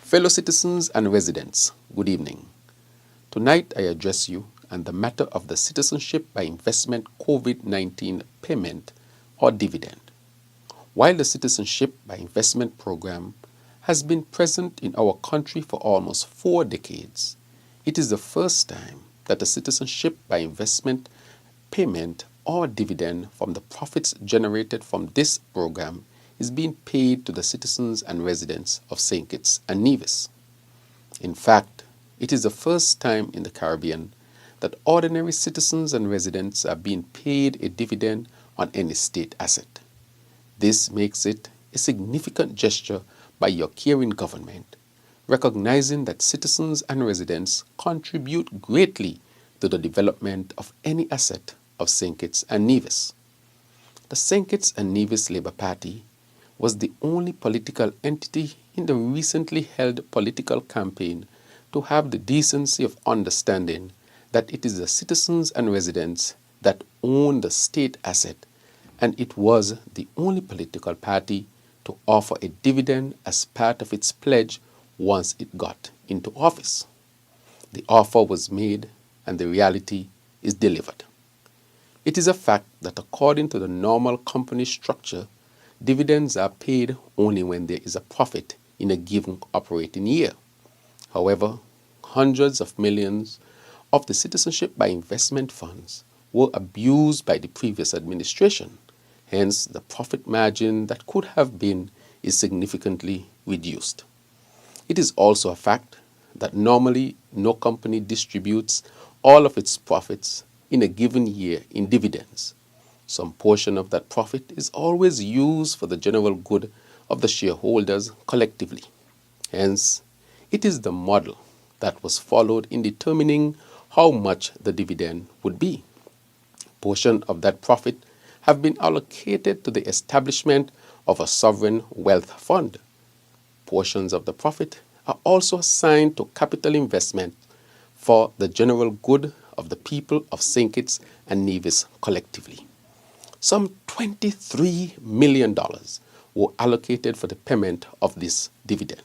Fellow citizens and residents, good evening. Tonight I address you on the matter of the Citizenship by Investment COVID-19 Payment or Dividend. While the Citizenship by Investment program has been present in our country for almost 4 decades, it is the first time that a Citizenship by Investment payment or dividend from the profits generated from this program is being paid to the citizens and residents of St. Kitts and Nevis. In fact, it is the first time in the Caribbean that ordinary citizens and residents are being paid a dividend on any state asset. This makes it a significant gesture by your caring government, recognizing that citizens and residents contribute greatly to the development of any asset of St. Kitts and Nevis. The St. Kitts and Nevis Labour Party was the only political entity in the recently held political campaign to have the decency of understanding that it is the citizens and residents that own the state asset, and it was the only political party to offer a dividend as part of its pledge once it got into office. The offer was made and the reality is delivered. It is a fact that according to the normal company structure, dividends are paid only when there is a profit in a given operating year. However, hundreds of millions of the Citizenship by Investment funds were abused by the previous administration. Hence, the profit margin that could have been is significantly reduced. It is also a fact that normally no company distributes all of its profits in a given year in dividends. Some portion of that profit is always used for the general good of the shareholders collectively. Hence, it is the model that was followed in determining how much the dividend would be. A portion of that profit have been allocated to the establishment of a sovereign wealth fund. Portions of the profit are also assigned to capital investment for the general good of the people of St. Kitts and Nevis collectively. Some $23 million were allocated for the payment of this dividend.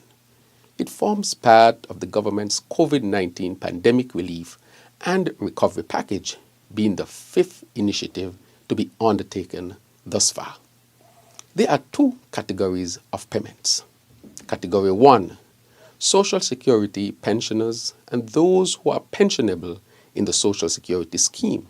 It forms part of the government's COVID-19 pandemic relief and recovery package, being the 5th initiative to be undertaken thus far. There are 2 categories of payments. Category 1, Social Security pensioners and those who are pensionable in the Social Security scheme.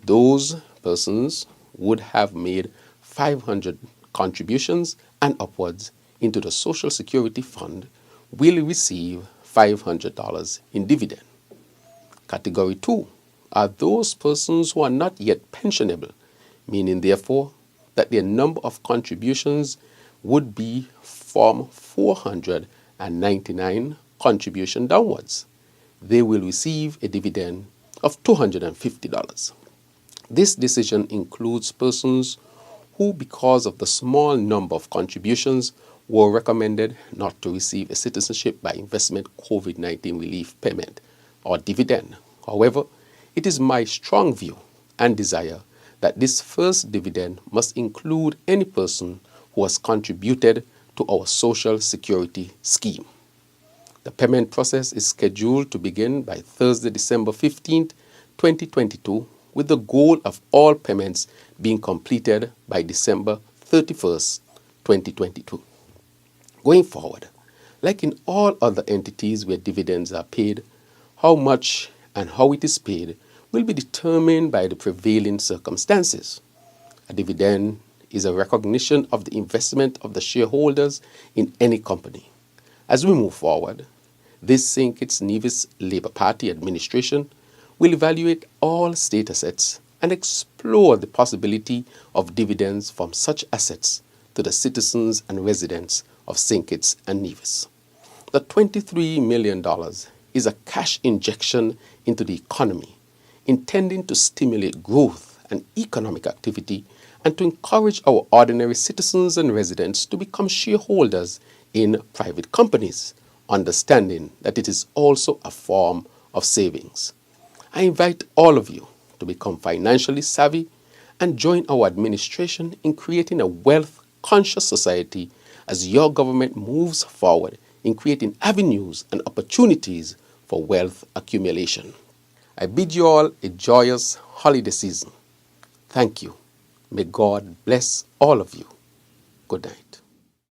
Those persons would have made 500 contributions and upwards into the Social Security Fund will receive $500 in dividend. Category 2 are those persons who are not yet pensionable, meaning therefore that their number of contributions would be from 499 contribution downwards. They will receive a dividend of $250. This decision includes persons who, because of the small number of contributions, were recommended not to receive a Citizenship by Investment COVID-19 relief payment or dividend. However, it is my strong view and desire that this first dividend must include any person who has contributed to our Social Security scheme. The payment process is scheduled to begin by Thursday, December 15th, 2022, with the goal of all payments being completed by December 31st, 2022. Going forward, like in all other entities where dividends are paid, how much and how it is paid will be determined by the prevailing circumstances. A dividend is a recognition of the investment of the shareholders in any company. As we move forward, this St. Kitts Nevis Labour Party administration will evaluate all state assets and explore the possibility of dividends from such assets to the citizens and residents of St. Kitts and Nevis. The $23 million is a cash injection into the economy, intending to stimulate growth and economic activity and to encourage our ordinary citizens and residents to become shareholders in private companies, understanding that it is also a form of savings. I invite all of you to become financially savvy and join our administration in creating a wealth-conscious society as your government moves forward in creating avenues and opportunities for wealth accumulation. I bid you all a joyous holiday season. Thank you. May God bless all of you. Good night.